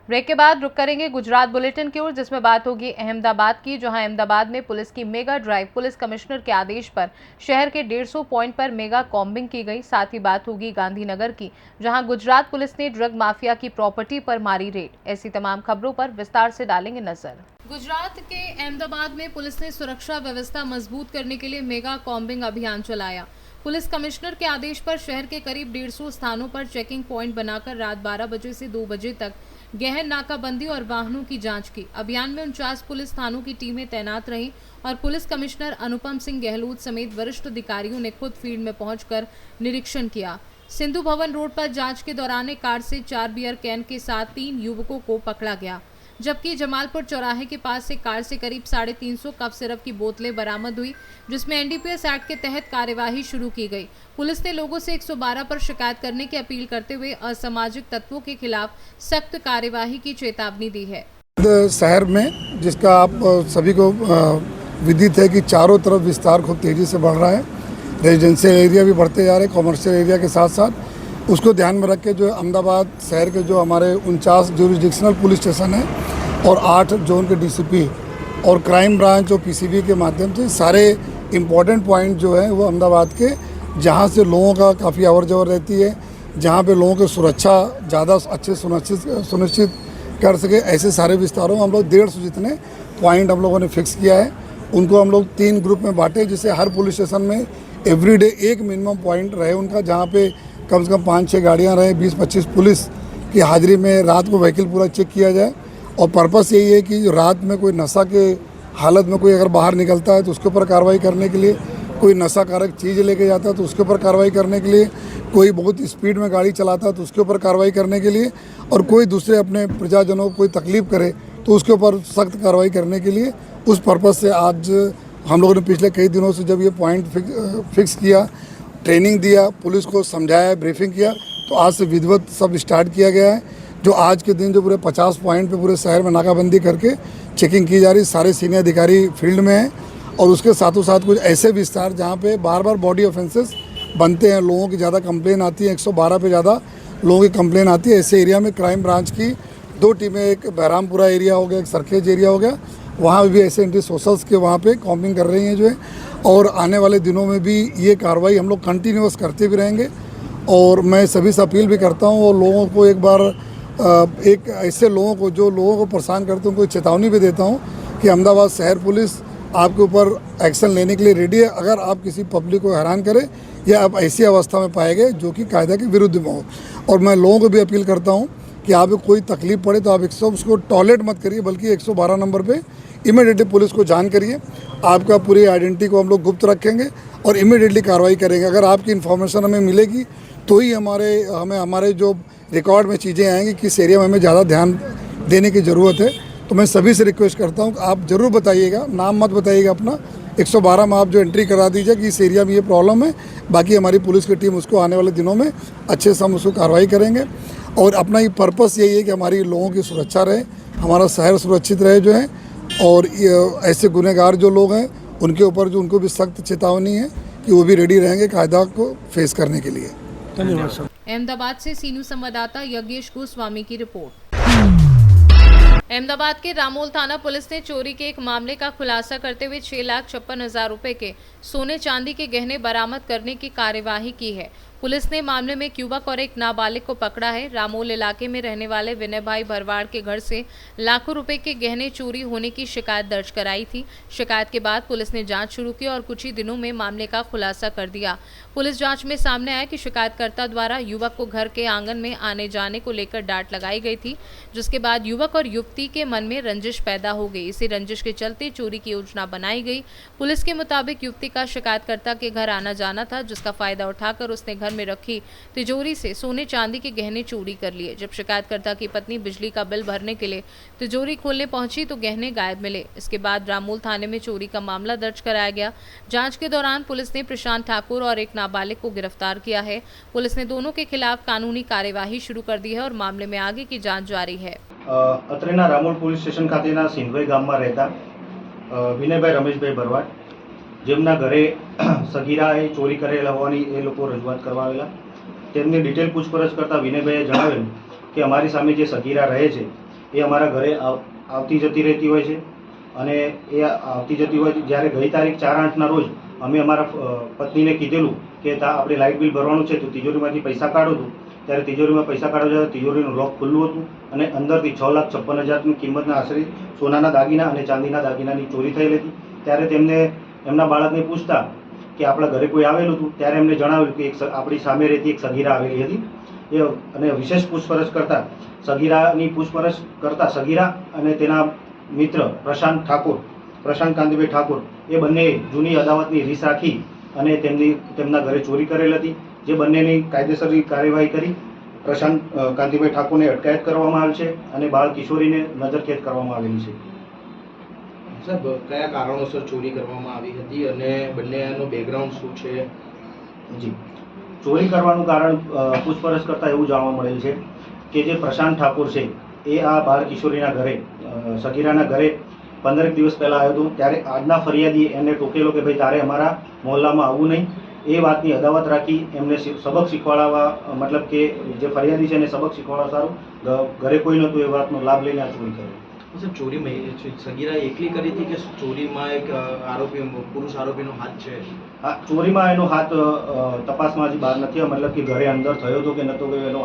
Break के बाद रुक करेंगे गुजरात बुलेटिन की ओर, जिसमें बात होगी अहमदाबाद की, जहां अहमदाबाद में पुलिस की मेगा ड्राइव पुलिस कमिश्नर के आदेश पर शहर के 150 पॉइंट पर मेगा कॉम्बिंग की गई। साथ ही बात होगी गांधीनगर की, जहां गुजरात पुलिस ने ड्रग माफिया की प्रॉपर्टी पर मारी रेड। ऐसी तमाम खबरों पर विस्तार से डालेंगे नजर। गुजरात के अहमदाबाद में पुलिस ने सुरक्षा व्यवस्था मजबूत करने के लिए मेगा कॉम्बिंग अभियान चलाया। पुलिस कमिश्नर के आदेश पर शहर के करीब 150 स्थानों पर चेकिंग पॉइंट बनाकर रात 12 बजे से 2 बजे तक गहन नाकाबंदी और वाहनों की जांच की। अभियान में 49 पुलिस थानों की टीमें तैनात रहीं और पुलिस कमिश्नर अनुपम सिंह गहलोत समेत वरिष्ठ अधिकारियों ने खुद फील्ड में पहुंचकर निरीक्षण किया। सिंधु भवन रोड पर जांच के दौरान एक कार से 4 बियर कैन के साथ 3 युवकों को पकड़ा गया, जबकि जमालपुर चौराहे के पास से कार से करीब 350 कफ सिरप की बोतलें बरामद हुई, जिसमें एनडीपीएस एक्ट के तहत कार्यवाही शुरू की गई। पुलिस ने लोगों से 112 पर शिकायत करने की अपील करते हुए असामाजिक तत्वों के खिलाफ सख्त कार्यवाही की चेतावनी दी है। शहर में जिसका आप सभी को विदित है कि चारों तरफ विस्तार खूब तेजी से बढ़ रहा है, रेजिडेंशियल एरिया भी बढ़ते जा रहे हैं, कॉमर्शियल एरिया के साथ साथ उसको ध्यान में रख के जो अहमदाबाद शहर के जो हमारे 49 जुरिस्डिक्शनल पुलिस स्टेशन है और 8 जोन के डीसीपी और क्राइम ब्रांच और पीसीबी के माध्यम से सारे इम्पोर्टेंट पॉइंट जो है वो अहमदाबाद के, जहाँ से लोगों का काफ़ी आवर जवर रहती है, जहाँ पे लोगों की सुरक्षा ज़्यादा अच्छे सुनिश्चित कर सके, ऐसे सारे विस्तारों में हम लोग 150 जितने पॉइंट हम लोगों ने फिक्स किया है। उनको हम लोग 3 ग्रुप में बांटे, जिससे हर पुलिस स्टेशन में एवरीडे एक मिनिमम पॉइंट रहे उनका, जहाँ पे कम से कम 5-6 गाड़ियाँ रहे, 20-25 पुलिस की हाजिरी में रात को व्हीकल पूरा चेक किया जाए। और पर्पस यही है कि रात में कोई नशा के हालत में कोई अगर बाहर निकलता है तो उसके ऊपर कार्रवाई करने के लिए, कोई नशा कारक चीज़ लेके जाता है तो उसके ऊपर कार्रवाई करने के लिए, कोई बहुत स्पीड में गाड़ी चलाता है तो उसके ऊपर कार्रवाई करने के लिए, और कोई दूसरे अपने प्रजाजनों को कोई तकलीफ करे तो उसके ऊपर सख्त कार्रवाई करने के लिए, उस पर्पज़ से आज हम लोगों ने पिछले कई दिनों से जब ये पॉइंट फिक्स किया, ट्रेनिंग दिया, पुलिस को समझाया, ब्रीफिंग किया, तो आज से विधिवत सब स्टार्ट किया गया है। जो आज के दिन जो पूरे 50 पॉइंट पे पूरे शहर में नाकाबंदी करके चेकिंग की जा रही, सारे सीनियर अधिकारी फील्ड में हैं। और उसके साथों साथ कुछ ऐसे विस्तार जहाँ पे बार बार बॉडी ऑफेंसेस बनते हैं, लोगों की ज़्यादा कंप्लेन आती है, 112 पे ज़्यादा लोगों की कंप्लेन आती है, ऐसे एरिया में क्राइम ब्रांच की 2 टीमें, एक बहरामपुरा एरिया हो गया, एक सरखेज एरिया हो गया, वहाँ भी ऐसे एंटी सोशल्स के वहाँ पे कॉम्बिंग कर रही हैं जो है। और आने वाले दिनों में भी ये कार्रवाई हम लोग कंटिन्यूस करते भी रहेंगे। और मैं सभी से अपील भी करता हूँ और लोगों को एक बार एक ऐसे लोगों को जो लोगों को परेशान करते हैं उनको चेतावनी भी देता हूँ कि अहमदाबाद शहर पुलिस आपके ऊपर एक्शन लेने के लिए रेडी है, अगर आप किसी पब्लिक को हैरान करें या आप ऐसी अवस्था में पाए गए जो कि कायदा के विरुद्ध में हो। और मैं लोगों को भी अपील करता हूँ कि आपको कोई तकलीफ पड़े तो आप उसको टॉयलेट मत करिए, बल्कि 112 नंबर पे इमीडिएटली पुलिस को जान करिए। आपका पूरी आइडेंटिटी को हम लोग गुप्त रखेंगे और इमीडिएटली कार्रवाई करेंगे। अगर आपकी इन्फॉर्मेशन हमें मिलेगी तो ही हमारे जो रिकॉर्ड में चीज़ें आएंगी, किस एरिया में हमें ज़्यादा ध्यान देने की ज़रूरत है। तो मैं सभी से रिक्वेस्ट करता हूँ कि आप ज़रूर बताइएगा, नाम मत बताइएगा अपना, 112 में आप जो एंट्री करा दीजिए कि इस एरिया में ये प्रॉब्लम है। बाकी हमारी पुलिस की टीम उसको आने वाले दिनों में अच्छे से हम उसको कार्रवाई करेंगे। और अपना ये पर्पस यही है कि हमारी लोगों की सुरक्षा रहे, हमारा शहर सुरक्षित रहे जो है। और ऐसे गुनहगार जो लोग हैं उनके ऊपर जो उनको भी सख्त चेतावनी है कि वो भी रेडी रहेंगे कायदा को फेस करने के लिए। धन्यवाद सर। अहमदाबाद से सीनू संवाददाता यज्ञेश गोस्वामी की रिपोर्ट। अहमदाबाद के रामोल थाना पुलिस ने चोरी के एक मामले का खुलासा करते हुए 6,56,000 रुपए के सोने चांदी के गहने बरामद करने की कार्यवाही की है। पुलिस ने मामले में एक युवक और एक नाबालिग को पकड़ा है। रामोल इलाके में रहने वाले विनय भाई भरवाड़ के घर से लाखों रुपए के गहने चोरी होने की शिकायत दर्ज कराई थी। शिकायत के बाद पुलिस ने जांच शुरू की और कुछ ही दिनों में मामले का खुलासा कर दिया। पुलिस जांच में सामने आया कि शिकायतकर्ता द्वारा युवक को घर के आंगन में आने जाने को लेकर डांट लगाई गई थी, जिसके बाद युवक और युवती के मन में रंजिश पैदा हो गई। इसी रंजिश के चलते चोरी की योजना बनाई गई। पुलिस के मुताबिक युवती का शिकायतकर्ता के घर आना जाना था, जिसका फायदा उठाकर उसने घर में रखी तिजोरी से सोने चांदी के गहने चोरी कर लिए। जब शिकायतकर्ता की पत्नी बिजली का बिल भरने के लिए तिजोरी खोलने पहुंची तो गहने गायब मिले। इसके बाद रामोल थाने में चोरी का मामला दर्ज कराया गया। जांच के दौरान पुलिस ने प्रशांत ठाकुर और एक नाबालिग को गिरफ्तार किया है। पुलिस ने दोनों के खिलाफ कानूनी कार्यवाही शुरू कर दी है और मामले में आगे की जांच जारी है। અત્રેના રામોલ પોલીસ સ્ટેશન ખાતેના સિંધવાઈ ગામમાં રહેતા વિનયભાઈ રમેશભાઈ ભરવાડ જેમના ઘરે સગીરાએ ચોરી કરેલા હોવાની એ લોકો રજૂઆત કરવા આવેલા. તેમની ડિટેલ પૂછપરછ કરતાં વિનયભાઈએ જણાવેલું કે અમારી સામે જે સગીરા રહે છે એ અમારા ઘરે આવતી જતી રહેતી હોય છે અને એ આવતી જતી હોય જ્યારે ગઈ તારીખ 4/8ના રોજ અમે અમારા પત્નીને કીધેલું કે આપણે લાઇટ બિલ ભરવાનું છે તો તિજોરીમાંથી પૈસા કાઢો હતું. ત્યારે તિજોરીમાં પૈસા કાઢવા જતાં તિજોરીનું લોક ખુલ્લું હતું અને અંદરથી 6,56,000ની કિંમતના આશરે સોનાના દાગીના અને ચાંદીના દાગીનાની ચોરી થયેલી હતી. ત્યારે તેમને એમના બાળકને પૂછતા કે આપણા ઘરે કોઈ આવેલું હતું ત્યારે એમને જણાવ્યું કે આપણી સામે રહેતી એક સગીરા આવેલી હતી એ અને વિશેષ પૂછપરછ કરતાં સગીરાની પૂછપરછ કરતાં સગીરા અને તેના મિત્ર પ્રશાંત કાંતિભાઈ ઠાકોર એ બંને જૂની અદાવતની રીસ રાખી અને તેમના ઘરે ચોરી કરેલ હતી. જે બંનેની કાયદેસરની કાર્યવાહી કરી પ્રશાંત કાંતિભાઈ ઠાકોરને અટકાયત કરવામાં આવેલ છે અને બાળ કિશોરીને નજરકેદ કરવામાં આવેલી છે. સાહેબ, કયા કારણોસર ચોરી કરવામાં આવી હતી અને બંનેનો બેકગ્રાઉન્ડ શું છે? જી, ચોરી કરવાનું કારણ પૂછપરછ કરતાં એવું જાણવા મળેલ છે કે જે પ્રશાંત ઠાકોર છે એ આ બાળ કિશોરીના ઘરે સગીરાના ઘરે 15 દિવસ પહેલાં આવ્યો હતો. ત્યારે આજના ફરિયાદી એને ટોકેલો કે ભાઈ તારે અમારા મોહલ્લામાં આવવું નહીં. એ વાતની અદાવત રાખી એમને સબક શીખવાડવા, મતલબ કે જે ફરિયાદી છે એને સબક શીખવાડવા સારું ઘરે કોઈ નહોતું એ વાતનો લાભ લઈને આ ચોરી કરી. સર, ચોરી સગીરા એકલી કરી હતી કે ચોરીમાં એક પુરુષ આરોપીનો હાથ છે? હા, ચોરીમાં એનો હાથ તપાસમાં હજી બહાર નથી આવ્યો, મતલબ કે ઘરે અંદર થયો હતો કે નહોતો ગયો એનો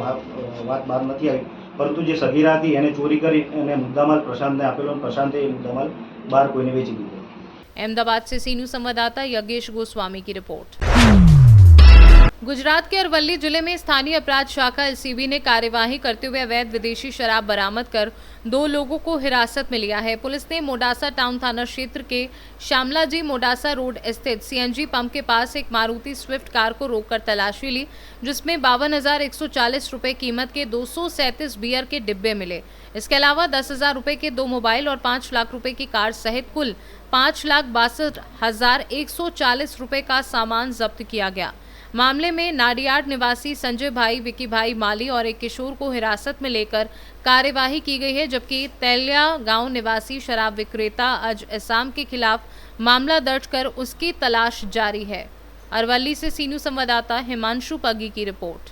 વાત બહાર નથી આવી. પરંતુ જે સગીરા હતી એને ચોરી કરી અને મુદ્દામાલ પ્રશાંતને આપેલો અને પ્રશાંતે એ मुद्दामाल बाहर कोई ने बेची दी. अहमदाबाद से सीनू संवाददाता यज्ञेश गोस्वामी की रिपोर्ट। गुजरात के अरवली जिले में स्थानीय अपराध शाखा एलसीबी ने कार्यवाही करते हुए अवैध विदेशी शराब बरामद कर 2 लोगों को हिरासत में लिया है। पुलिस ने मोडासा टाउन थाना क्षेत्र के श्यामलाजी मोडासा रोड स्थित सीएनजी पंप के पास एक मारुति स्विफ्ट कार को रोककर तलाशी ली, जिसमें 52,140 रुपए कीमत के 237 बियर के डिब्बे मिले। इसके अलावा 10,000 रुपए के 2 मोबाइल और 5 लाख रुपए की कार सहित कुल 5,62,140 रुपए का सामान जब्त किया गया। मामले में नाडियाड निवासी संजय भाई, विकी भाई माली और एक किशोर को हिरासत में लेकर कार्यवाही की गई है, जबकि तैलिया गांव निवासी शराब विक्रेता अज इसाम के खिलाफ मामला दर्ज कर उसकी तलाश जारी है। अरवली से सीनू संवाददाता हिमांशु पगी की रिपोर्ट।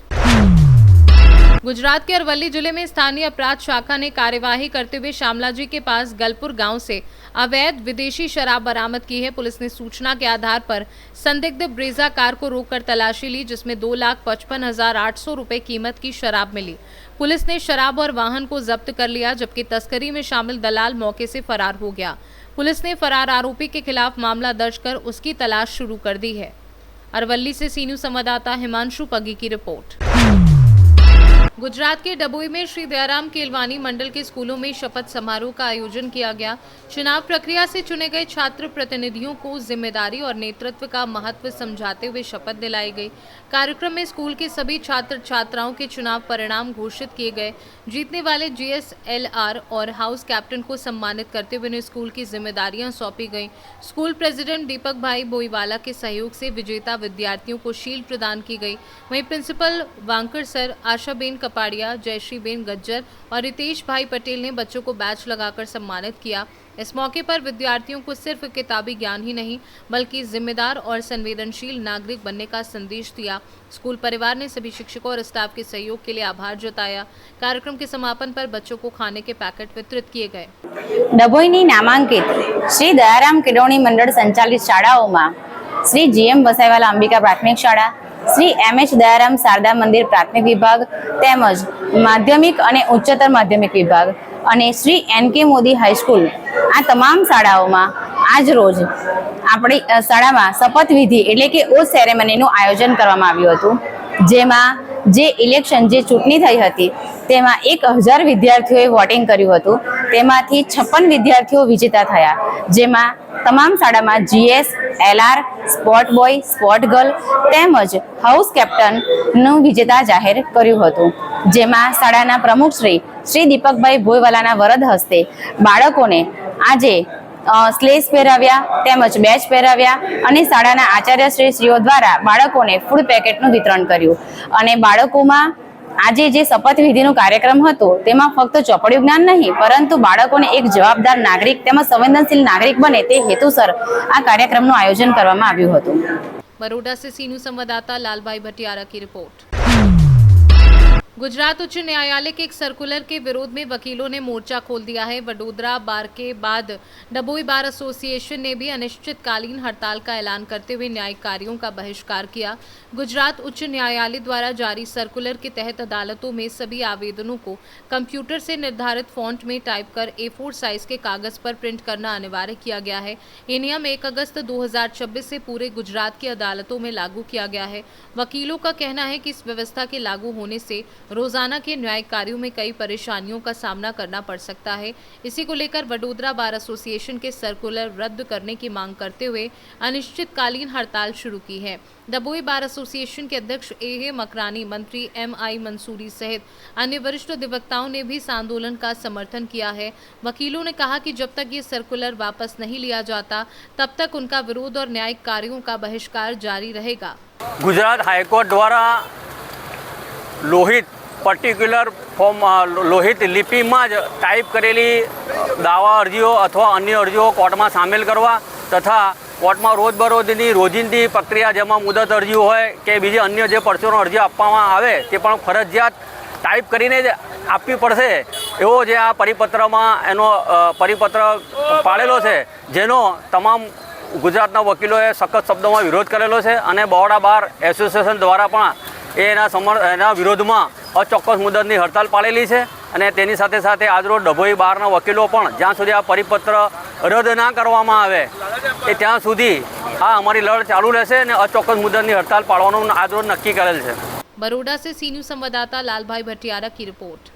गुजरात के अरवली जिले में स्थानीय अपराध शाखा ने कार्यवाही करते हुए श्यामलाजी के पास गलपुर गांव से अवैध विदेशी शराब बरामद की है। पुलिस ने सूचना के आधार पर संदिग्ध ब्रेजा कार को रोककर तलाशी ली, जिसमें 2,55,800 रुपए कीमत की शराब मिली। पुलिस ने शराब और वाहन को जब्त कर लिया, जबकि तस्करी में शामिल दलाल मौके से फरार हो गया। पुलिस ने फरार आरोपी के खिलाफ मामला दर्ज कर उसकी तलाश शुरू कर दी है। अरवली से सीनू संवाददाता हिमांशु पगी की रिपोर्ट। गुजरात के डबोई में श्री दयाराम केलवानी मंडल के स्कूलों में शपथ समारोह का आयोजन किया गया। चुनाव प्रक्रिया से चुने गए छात्र प्रतिनिधियों को जिम्मेदारी और नेतृत्व का महत्व समझाते हुए शपथ दिलाई गई। कार्यक्रम में स्कूल के सभी छात्र छात्राओं के चुनाव परिणाम घोषित किए गए। जीतने वाले GSLR और हाउस कैप्टन को सम्मानित करते हुए उन्हें स्कूल की जिम्मेदारियां सौंपी गई। स्कूल प्रेसिडेंट दीपक भाई बोईवाला के सहयोग से विजेता विद्यार्थियों को शील्ड प्रदान की गई। वहीं principal wanker sir, Ashaben Kapadia, Jayshreeben Gajjar और रितेश भाई पटेल ने बच्चों को बैच लगाकर सम्मानित किया। इस मौके पर विद्यार्थियों को सिर्फ किताबी ज्ञान ही नहीं बल्कि जिम्मेदार और संवेदनशील नागरिक बनने का संदेश दिया। स्कूल परिवार ने सभी शिक्षकों और स्टाफ के सहयोग के लिए आभार जताया। कार्यक्रम के समापन पर बच्चों को खाने के पैकेट वितरित किए गए। डभोईनी नामांकित श्री दयाराम केळवणी मंडल संचालित शाळाओं श्री GM वसाईवाला अंबिका प्राथमिक शाळा, श्री MH दयाराम शारदा मंदिर प्राथमिक विभाग તેમજ માધ્યમિક અને ઉચ્ચતર માધ્યમિક વિભાગ અને શ્રી NK મોદી હાઈસ્કૂલ આ તમામ શાળાઓમાં આજ રોજ આપણી શાળામાં શપથવિધિ એટલે કે ઓથ સેરેમનીનું આયોજન કરવામાં આવ્યું હતું, જેમાં જે ઇલેક્શન જે ચૂંટણી થઈ હતી તેમાં 1000 વિદ્યાર્થીઓએ વોટિંગ કર્યું હતું, તેમાંથી 56 વિદ્યાર્થીઓ વિજેતા થયા, જેમાં તમામ શાળામાં GS, LR, sport boy, sport girl તેમજ હાઉસ કેપ્ટનનું વિજેતા જાહેર કર્યું હતું, જેમાં શાળાના પ્રમુખ શ્રી દીપકભાઈ ભોયવાલાના વરદ હસ્તે બાળકોને આજે સ્લેશ પહેરાવ્યા તેમજ બેચ પહેરાવ્યા અને શાળાના આચાર્યશ્રીઓ દ્વારા બાળકોને ફૂડ પેકેટનું વિતરણ કર્યું અને બાળકોમાં આજે જે શપથવિધિનો કાર્યક્રમ હતો તેમાં ફક્ત ચોપડિયું જ્ઞાન નહીં પરંતુ બાળકોને એક જવાબદાર નાગરિક તેમજ સંવેદનશીલ નાગરિક બને તે હેતુસર આ કાર્યક્રમનું આયોજન કરવામાં આવ્યું હતું। बड़ौदा से सीनू संवाददाता लालभाई भटियारा की रिपोर्ट। गुजरात उच्च न्यायालय के एक सर्कुलर के विरोध में वकीलों ने मोर्चा खोल दिया है। वडोदरा बार के बाद डभोई बार एसोसिएशन ने भी अनिश्चितकालीन हड़ताल का ऐलान करते हुए न्यायिक कार्यों का बहिष्कार किया। गुजरात उच्च न्यायालय द्वारा जारी सर्कुलर के तहत अदालतों में सभी आवेदनों को कंप्यूटर से निर्धारित फॉन्ट में टाइप कर A4 साइज के कागज पर प्रिंट करना अनिवार्य किया गया है। ये नियम 1 अगस्त 2026 से पूरे गुजरात की अदालतों में लागू किया गया है। वकीलों का कहना है कि इस व्यवस्था के लागू होने से रोजाना के न्यायिक कार्यों में कई परेशानियों का सामना करना पड़ सकता है। इसी को लेकर वडोदरा बार एसोसिएशन के सर्कुलर रद्द करने की मांग करते हुए अनिश्चितकालीन हड़ताल शुरू की है। डभोई बार एसोसिएशन के अध्यक्ष A मकरानी, मंत्री MI मंसूरी सहित अन्य वरिष्ठ अधिवक्ताओं ने भी इस आंदोलन का समर्थन किया है। वकीलों ने कहा कि जब तक ये सर्कुलर वापस नहीं लिया जाता तब तक उनका विरोध और न्यायिक कार्यों का बहिष्कार जारी रहेगा। गुजरात हाईकोर्ट द्वारा लोहित पर्टिक्युलर फॉर्म लोहित लिपिमां ज टाइप करेली दावा अरजीओ अथवा अन्य अरजीओ कोर्टमां सामेल करवा तथा कोर्टमां रोजबरोजनी रोजिंदी प्रक्रिया जेमां मुदत अरजी होय के बीजी अन्य जे परचोनो अरजी आपवामां आवे ते पण फरजियात टाइप करीने ज आपवी पड़शे एवो जे आ परिपत्रमां एनो परिपत्र पाड़ेलो छे जेनो तमाम गुजरातना वकीलोए सखत शब्दों में विरोध करेलो है। बड़ौदा बार एसोसिएशन द्वारा एना विरोधमां अचोक्कस मुदतनी हड़ताल पाड़ेली है। तेनी साथे साथे आजरोज डभोई बारना वकीलो पण ज्यां सुधी आ परिपत्र रद्द ना करवामां आवे ए त्यां सुधी आ अमारी लड़ चालू रहेशे अने अचोक्कस मुदतनी हड़ताल पाड़वानुं आजरोज नक्की करेल छे। बड़ौदा से सीनू संवाददाता लालभाई भटियारा की रिपोर्ट।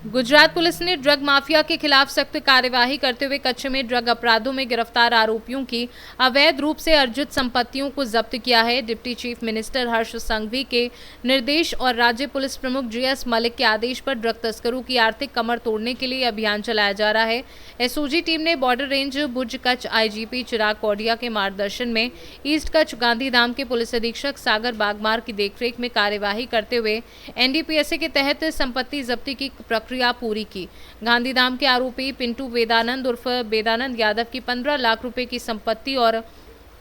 गुजरात पुलिस ने ड्रग माफिया के खिलाफ सख्त कार्यवाही करते हुए कच्छ में ड्रग अपराधों में गिरफ्तार आरोपियों की अवैध रूप से अर्जित संपत्तियों को जब्त किया है। डिप्टी चीफ मिनिस्टर हर्ष संघवी के निर्देश और राज्य पुलिस प्रमुख GS मलिक के आदेश पर ड्रग तस्करों की आर्थिक कमर तोड़ने के लिए अभियान चलाया जा रहा है। SOG टीम ने बॉर्डर रेंज भुज कच्छ IGP चिराग कोडिया के मार्गदर्शन में ईस्ट कच्छ गांधीधाम के पुलिस अधीक्षक सागर बागमार की देखरेख में कार्यवाही करते हुए NDPSA के तहत संपत्ति जब्ती की प्रक्रिया पूरी की। गांधीधाम के आरोपी पिंटू वेदानंद उर्फ वेदानंद यादव की 15 लाख रुपए की संपत्ति और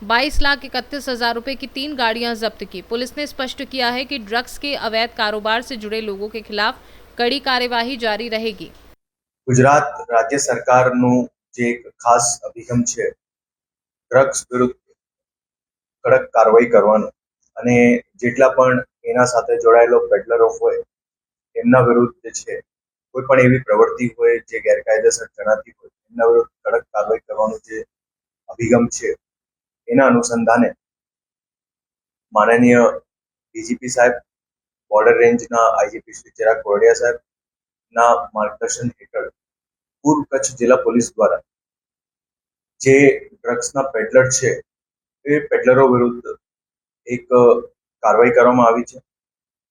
22,31,000 रुपए की 3 गाड़ियां जब्त की। पुलिस ने स्पष्ट किया है कि ड्रग्स के अवैध कारोबार से जुड़े लोगों के खिलाफ कड़ी कार्यवाही जारी रहेगी। गुजरात राज्य सरकारનું જે એક ખાસ અભિગમ છે ડ્રગ્સ વિરુદ્ધ કડક કાર્યવાહી કરવાનો અને જેટલા પણ એના સાથે જોડાયેલો પેડલરો હોય એમના વિરુદ્ધ જે છે કોઈ પણ એવી પ્રવૃત્તિ હોય જે ગેરકાયદેસર જણાતી હોય એમના વિરુદ્ધ કડક કાર્યવાહી કરવાનો જે અભિગમ છે એના અનુસંધાને માનનીય DGP સાહેબ બોર્ડર રેન્જના IGP શ્રી ચિરાગ કોડિયા સાહેબના માર્ગદર્શન હેઠળ પૂર્વ કચ્છ જિલ્લા પોલીસ દ્વારા જે ડ્રગ્સના પેડલર છે એ પેડલરો વિરુદ્ધ એક કાર્યવાહી કરવામાં આવી છે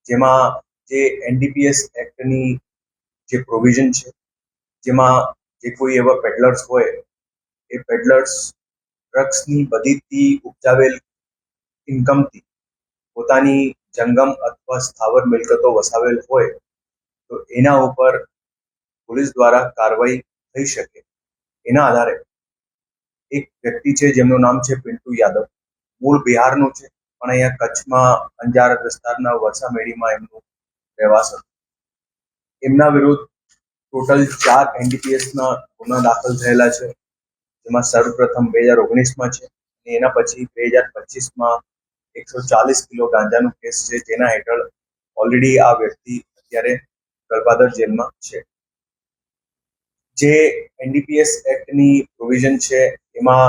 જેમાં જે NDPS એક્ટની જે પ્રોવિઝન છે જેમાં જે કોઈ એવા પેડલર્સ હોય એ પેડલર્સ ડ્રગ્સની બદીથી ઉપજાવેલ ઇન્કમથી પોતાની જંગમ અથવા સ્થાવર મિલકતો વસાવેલ હોય તો એના ઉપર પોલીસ દ્વારા કાર્યવાહી થઈ શકે એના આધારે એક વ્યક્તિ છે જેમનું નામ છે પિન્ટુ યાદવ, મૂળ બિહારનું છે પણ અહીંયા કચ્છમાં અંજાર વિસ્તારના વરસામેડીમાં એમનું રહેવાસ હતું। એમના વિરુદ્ધ ટોટલ 4 NDPSના ગુના દાખલ થયેલા છે જેમાં સર્વપ્રથમ 2019માં છે અને એના પછી 2025માં 140 કિલો ગાંજાનું કેસ છે જેના હેઠળ ઓલરેડી આ વ્યક્તિ અત્યારે ગલપાદર જેલમાં છે। જે NDPS એક્ટની પ્રોવિઝન છે એમાં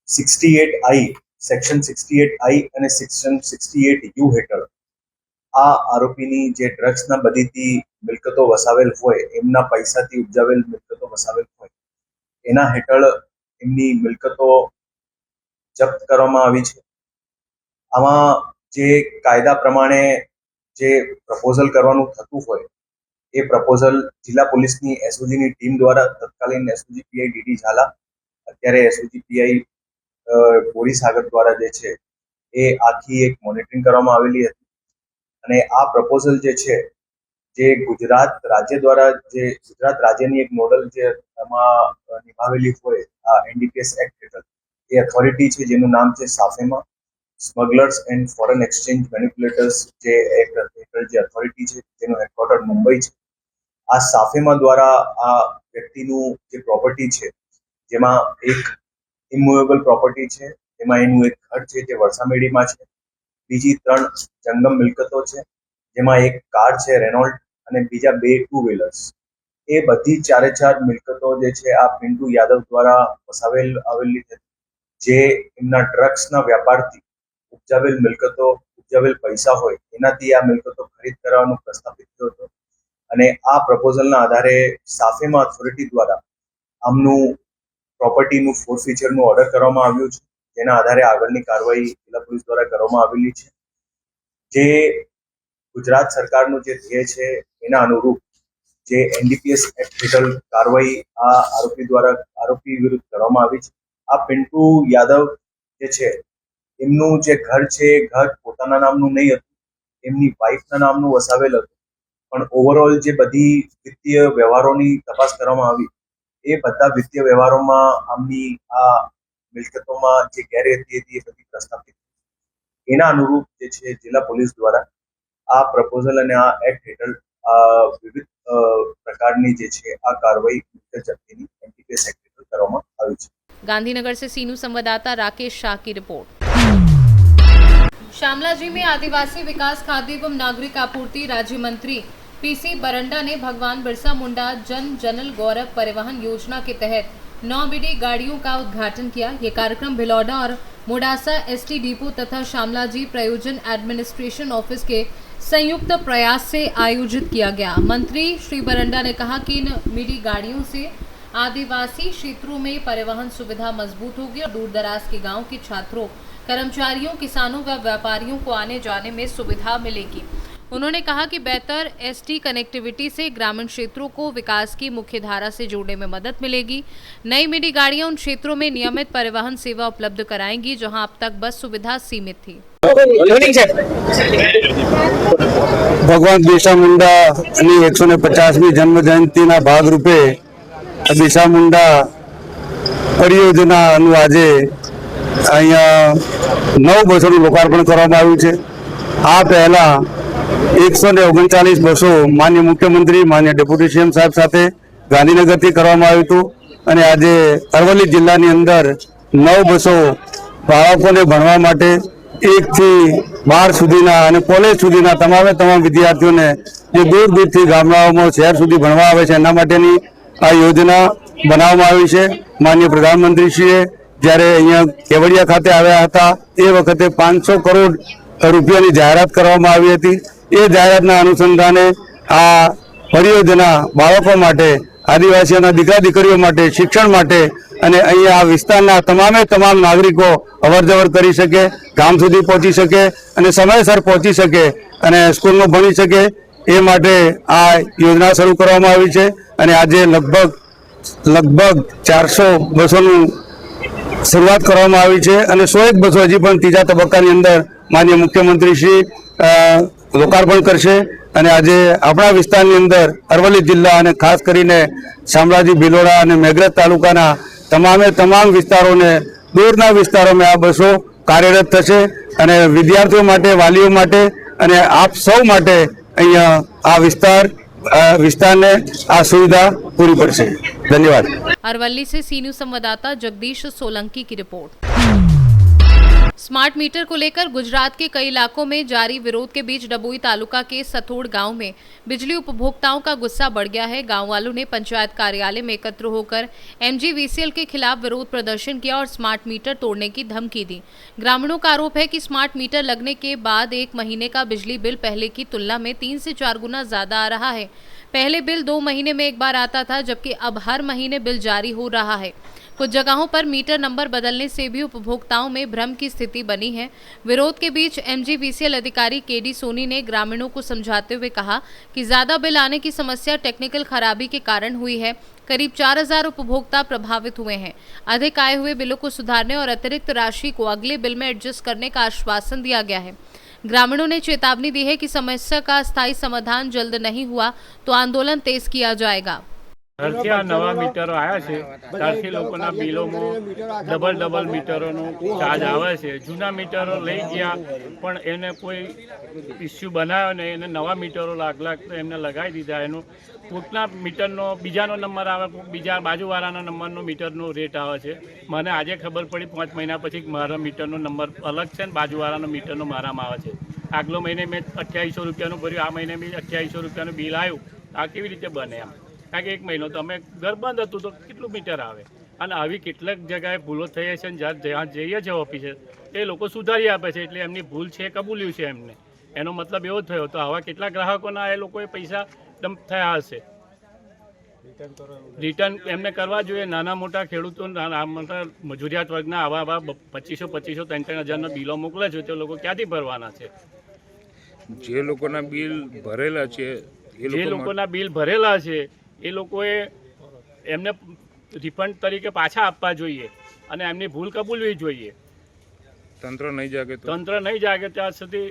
68I સેક્શન 68I અને સેક્શન 68U હેઠળ આ આરોપીની જે ડ્રગ્સના બદીથી મિલકતો વસાવેલ હોય એમના પૈસાથી ઉપજાવેલ મિલકતો વસાવેલ હોય એના હેઠળ એમની મિલકતો જપ્ત કરવામાં આવી છે। આમાં જે કાયદા પ્રમાણે જે પ્રપોઝલ કરવાનું થતું હોય એ પ્રપોઝલ જિલ્લા પોલીસની SOGની ટીમ દ્વારા તત્કાલીન SOG PI DD ઝાલા અત્યારે SOG PI બોરી સાગર દ્વારા જે છે એ આખી એક મોનિટરિંગ કરવામાં આવેલી હતી અને આ પ્રપોઝલ જે છે જે ગુજરાત રાજ્ય દ્વારા જે ગુજરાત રાજ્યની એક મોડલ જે એમાં નિભાવેલી હોય આ એનડીપીએસ એક્ટ હેઠળ એ ઓથોરિટી છે જેનું નામ છે સાફેમા સ્મગલર્સ એન્ડ ફોરેન એક્સચેન્જ મેનિપ્યુલેટર્સ જે એક્ટ હેઠળ જે ઓથોરિટી છે જેનું હેડક્વાર્ટર મુંબઈ છે આ સાફેમા દ્વારા આ વ્યક્તિનું જે પ્રોપર્ટી છે જેમાં એક ઇમૂવેબલ પ્રોપર્ટી છે જેમાં એનું એક ઘર છે જે વરસામેડીમાં છે, બીજી 3 જંગમ મિલકતો છે જેમાં એક કાર છે રેનોલ્ટ અને બીજા 2 ટુ વ્હીલર્સ. એ બધી 4 મિલકતો જે છે આ પિન્ટુ યાદવ દ્વારા આવેલી હતી જે એમના ડ્રગ્સના વ્યાપારથી ઉપજાવેલ મિલકતો ઉપજાવેલ પૈસા હોય એનાથી આ મિલકતો ખરીદ કરવાનો પ્રસ્તાવિત થયો હતો અને આ પ્રપોઝલના આધારે સાફેમા ઓથોરિટી દ્વારા આમનું પ્રોપર્ટીનું ફોરફીચરનું ઓર્ડર કરવામાં આવ્યું છે જેના આધારે આગળની કાર્યવાહી જિલ્લા પોલીસ દ્વારા કરવામાં આવેલી છે. જે ગુજરાત સરકારનું જે ધ્યેય છે એના અનુરૂપ જે એનડીપીએસ એક્ટ હેઠળ કાર્યવાહી આ આરોપી વિરુદ્ધ કરવામાં આવી છે. આ પિન્ટુ યાદવ જે છે એમનું જે ઘર છે એ ઘર પોતાના નામનું નહીં હતું, એમની વાઇફના નામનું વસાવેલ હતું, પણ ઓવરઓલ જે બધી વિત્તીય વ્યવહારોની તપાસ કરવામાં આવી એ બધા વિત્તીય વ્યવહારોમાં આમની આ મિલકતોમાં જે ગેરરીતિ હતી એ બધી પ્રસ્થાપિત. એના અનુરૂપ જે છે જિલ્લા પોલીસ દ્વારા આ પ્રપોઝલ અને આ એક્ટ હેઠળ વિવિધ પ્રકારની જે છે આ કાર્યવાહી જપ્તીની એનડીપીએસ એક્ટ હેઠળ કરવામાં આવી છે. गांधीनगर से सीनू संवाददाता राकेश शाह की रिपोर्ट। श्यामलाजी में आदिवासी विकास खाद्य एवं नागरिक आपूर्ति राज्य मंत्री पीसी बरंडा ने भगवान बिरसा मुंडा जन जनल गौरव परिवहन योजना के तहत 9 बीडी गाड़ियों का उद्घाटन किया। ये कार्यक्रम भिलौडा और मोडासा एसटी डिपो तथा श्यामलाजी प्रयोजन एडमिनिस्ट्रेशन ऑफिस के संयुक्त प्रयास से आयोजित किया गया। मंत्री श्री बरंडा ने कहा कि इन बीडी गाड़ियों से आदिवासी क्षेत्रों में परिवहन सुविधा मजबूत होगी और दूर दराज के गांव के छात्रों, कर्मचारियों, किसानों व व्यापारियों को आने जाने में सुविधा मिलेगी। उन्होंने कहा कि बेहतर एसटी कनेक्टिविटी से ग्रामीण क्षेत्रों को विकास की मुख्य धारा से जोड़ने में मदद मिलेगी। नई मिनी गाड़ियां उन क्षेत्रों में नियमित परिवहन सेवा उपलब्ध कराएंगी जहां अब तक बस सुविधा सीमित थी। भगवान बिरसा मुंडा 150મી જન્મ જયંતિના ભાગરૂપે બિરસા મુંડા પરિયોજનાનું આજે અહીંયા 9 બસોનું લોકાર્પણ કરવામાં આવ્યું છે. આ પહેલા 139 બસો માન્ય મુખ્યમંત્રી માન્ય ડેપ્યુટી સીએમ સાહેબ સાથે ગાંધીનગરથી કરવામાં આવ્યું હતું અને આજે અરવલ્લી જિલ્લાની અંદર 9 બસો બાળકોને ભણવા માટે 1 થી 12 સુધીના અને કોલેજ સુધીના તમામ વિદ્યાર્થીઓને જે દૂર દૂરથી ગામડાઓમાં શહેર સુધી ભણવા આવે છે એના માટેની આ યોજના બનાવવામાં આવી છે. માન્ય પ્રધાનમંત્રીશ્રીએ જ્યારે અહીંયા કેવડિયા ખાતે આવ્યા હતા એ વખતે 500 કરોડ રૂપિયાની જાહેરાત કરવામાં આવી હતી. એ જાહેરાતના અનુસંધાને આ પરિયોજના બાળકો માટે, આદિવાસીઓના દીકરા દીકરીઓ માટે, શિક્ષણ માટે અને અહીંયા આ વિસ્તારના તમામ નાગરિકો અવરજવર કરી શકે, ગામ સુધી પહોંચી શકે અને સમયસર પહોંચી શકે અને સ્કૂલમાં ભણી શકે એ માટે આ યોજના શરૂ કરવામાં આવી છે અને આજે લગભગ 400 બસોનું શરૂઆત કરવામાં આવી છે અને 101 બસો હજી પણ ત્રીજા તબક્કાની અંદર માન્ય મુખ્યમંત્રીશ્રી લોકાર્પણ કરશે અને આજે આપણા વિસ્તારની અંદર અરવલ્લી જિલ્લા અને ખાસ કરીને શામળાજી, ભિલોડા અને મેઘરજ તાલુકાના તમામ વિસ્તારોને દૂરના વિસ્તારોમાં આ બસો કાર્યરત થશે અને વિદ્યાર્થીઓ માટે, વાલીઓ માટે અને આપ સૌ માટે અહીંયા આ વિસ્તારને આ સુવિધા પૂરી પડશે. ધન્યવાદ. अरवल्ली से सीनू संवाददाता जगदीश सोलंकी की रिपोर्ट। स्मार्ट मीटर को लेकर गुजरात के कई इलाकों में जारी विरोध के बीच डबोई तालुका के सथोड़ गांव में बिजली उपभोक्ताओं का गुस्सा बढ़ गया है। गांव वालों ने पंचायत कार्यालय में एकत्र होकर एमजीवीसीएल के खिलाफ विरोध प्रदर्शन किया और स्मार्ट मीटर तोड़ने की धमकी दी। ग्रामीणों का आरोप है कि स्मार्ट मीटर लगने के बाद 1 महीने का बिजली बिल पहले की तुलना में 3 से 4 गुना ज्यादा आ रहा है। पहले बिल 2 महीने में एक बार आता था, जबकि अब हर महीने बिल जारी हो रहा है। कुछ जगहों पर मीटर नंबर बदलने से भी उपभोक्ताओं में भ्रम की स्थिति बनी है। विरोध के बीच एमजीवीसीएल अधिकारी केडी सोनी ने ग्रामीणों को समझाते हुए कहा कि ज्यादा बिल आने की समस्या टेक्निकल खराबी के कारण हुई है। करीब 4000 उपभोक्ता प्रभावित हुए हैं। अधिक आए हुए बिलों को सुधारने और अतिरिक्त राशि को अगले बिल में एडजस्ट करने का आश्वासन दिया गया है। ग्रामीणों ने चेतावनी दी है कि समस्या का स्थायी समाधान जल्द नहीं हुआ तो आंदोलन तेज किया जाएगा। ત્યારથી આ નવા મીટરો આવ્યા છે ત્યારથી લોકોના બિલોમાં ડબલ મીટરોનો ચાર્જ આવે છે। જૂના મીટરો લઈ ગયા પણ એને કોઈ ઇસ્યુ બનાવ્યો ને એને નવા મીટરો લાખ એમને લગાવી દીધા। એનો કોઈકના મીટરનો બીજાનો નંબર આવે, બીજા બાજુવાળાના નંબરનો મીટરનો રેટ આવે છે। મને આજે ખબર પડી 5 મહિના પછી મારા મીટરનો નંબર અલગ છે ને બાજુવાળાનો મીટરનો મારામાં આવે છે। આગલો મહિને મેં 2800 રૂપિયાનું ભર્યું, આ મહિને મેં 2800 રૂપિયાનું બિલ આવ્યું। આ કેવી રીતે બને એમ? કારણ કે 1 મહિનો તો અમે ઘર બંધ હતું તો કેટલું મીટર આવે? અને આવી કેટલાક જગ્યાએ ભૂલો થઈ છે ને જ્યાં જઈએ છીએ ઓફિસે એ લોકો સુધારી આપે છે એટલે એમની ભૂલ છે કબૂલ્યું છે એમને। એનો મતલબ એવો થયો તો આવા કેટલા ગ્રાહકોના એ લોકોએ પૈસા ડમ્પ થયા હશે। રિટર્ન એમને કરવા જોઈએ। નાના મોટા ખેડૂતો મજૂરિયાત વર્ગના આવા 2500 3,000 બિલો મોકલે છે તે લોકો ક્યાંથી ભરવાના છે? જે લોકોના બિલ ભરેલા છે જે લોકોના બિલ ભરેલા છે એ લોકોએ એમને રિફંડ તરીકે પાછા આપવા જોઈએ અને એમની ભૂલ કબૂલવી જોઈએ। તંત્ર નહીં જાગે ત્યાં સુધી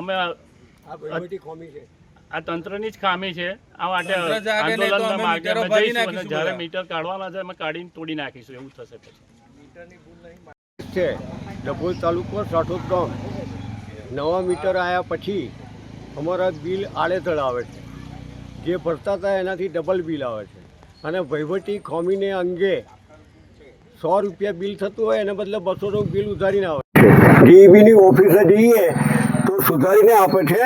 અમે આ તંત્રની જ ખામી છે। આ માટે આંદોલનના માર્ગે અમે જઈશું અને જ્યારે મીટર કાઢવાના છે અમે કાઢીને તોડી નાખીશું। એવું થશે પછી ડભોઈ તાલુકો સાઠોદ ગામ નવા મીટર આવ્યા પછી અમારા બિલ આડેધડ આવે છે। જે ભરતા હતા એનાથી ડબલ બિલ આવે છે અને વહીવટી ખામીને અંગે 100 રૂપિયા બિલ થતું હોય એને બદલે 200નું બિલ ઉધારીને આવે છે। DEBની ઓફિસે જઈએ તો સુધારીને આપે છે।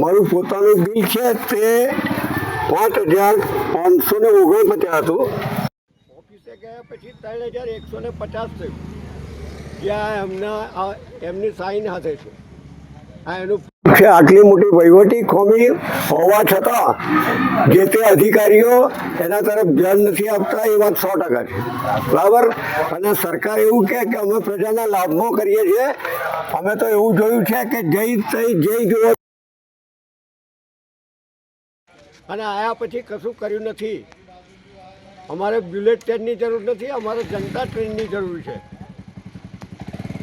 મારું પોતાનું બિલ છે તે 5,549 હતું। ઓફિસે ગયા પછી 3,150 થયું જ્યાં એમની સાઈન હાથે છે। આટલી મોટી વહીવટી ખામી હોવા છતાં જે તે અધિકારીઓ એના તરફ ધ્યાન નથી આપતા એ વાત 100% છે, બરાબર। અને સરકાર એવું કહે કે અમે પ્રજાના લાભમાં કરીએ છીએ। અમે તો એવું જોયું છે કે જઈ જોયો અને આયા પછી કશું કર્યું નથી। અમારે બુલેટ ટ્રેનની જરૂર નથી, અમારે જનતા ટ્રેનની જરૂર છે।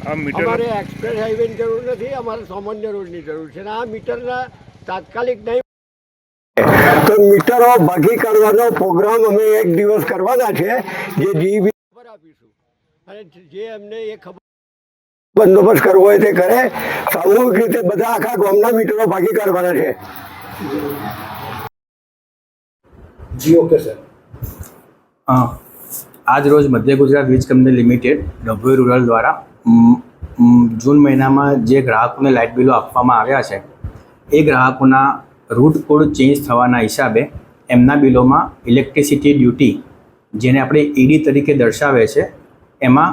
અમારે એક્સપ્રેસ હાઈવેની જરૂર નથી, અમારે સામાન્ય રોડની જરૂર છે। આ મીટરના તાત્કાલિક નહીં તો મીટરો ભાગી કાઢવાનો પ્રોગ્રામ અમે 1 દિવસ કરવાના છે જે DEB ખબર આપીશું અને જે એમને એ ખબર બંદોબસ્ત કરવો હોય તે કરે। સામૂહિક રીતે બધા આખા ગામના મીટરો ભાગી કાઢવાના છે। જી ઓકે સર। આજ રોજ મધ્ય ગુજરાત વીજ કંપની લિમિટેડ ડભોઈ રૂરલ દ્વારા જૂન મહિનામાં જે ગ્રાહકોને લાઇટ બિલો આપવામાં આવ્યા છે એ ગ્રાહકોના રૂટ કોડ ચેન્જ થવાના હિસાબે એમના બિલોમાં ઇલેક્ટ્રિસિટી ડ્યુટી જેને આપણે ED તરીકે દર્શાવે છે એમાં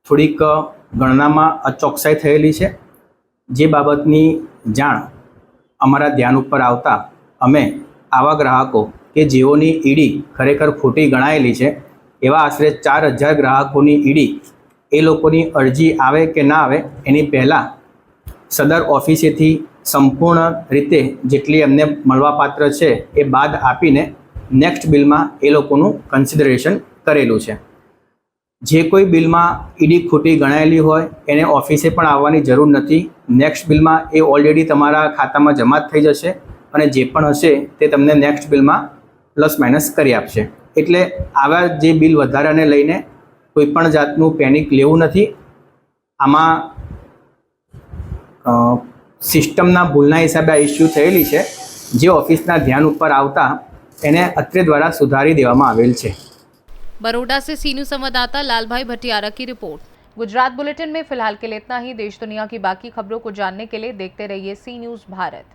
થોડીક ગણનામાં અચોકસાઈ થયેલી છે। જે બાબતની જાણ અમારા ધ્યાન ઉપર આવતા અમે આવા ગ્રાહકો કે જેઓની ED ખરેખર ખોટી ગણાયેલી છે એવા આશરે 4,000 ગ્રાહકોની ED એ લોકોની અરજી આવે કે ના આવે એની પહેલાં સદર ઓફિસેથી સંપૂર્ણ રીતે જેટલી એમને મળવાપાત્ર છે એ બાદ આપીને નેક્સ્ટ બિલમાં એ લોકોનું કન્સિડરેશન કરેલું છે। જે કોઈ બિલમાં ED ખોટી ગણાયેલી હોય એને ઓફિસે પણ આવવાની જરૂર નથી। નેક્સ્ટ બિલમાં એ ઓલરેડી તમારા ખાતામાં જમા થઈ જશે અને જે પણ હશે તે તમને નેક્સ્ટ બિલમાં પ્લસ માઇનસ કરી આપશે। એટલે આવા જે બિલ વધારાને લઈને કોઈપણ જાતનું પેનિક લેવું નથી। આમાં સિસ્ટમના ભૂલના હિસાબે આ ઇસ્યુ થયેલી છે જે ઓફિસના ધ્યાન ઉપર આવતા એને અત્રે દ્વારા સુધારી દેવામાં આવેલ છે। बड़ौदा से सीनू संवाददाता लालभाई भटियारा की रिपोर्ट। गुजरात बुलेटिन में फिलहाल के लिए इतना ही। देश दुनिया की बाकी खबरों को जानने के लिए देखते रहिए सी न्यूज़ भारत।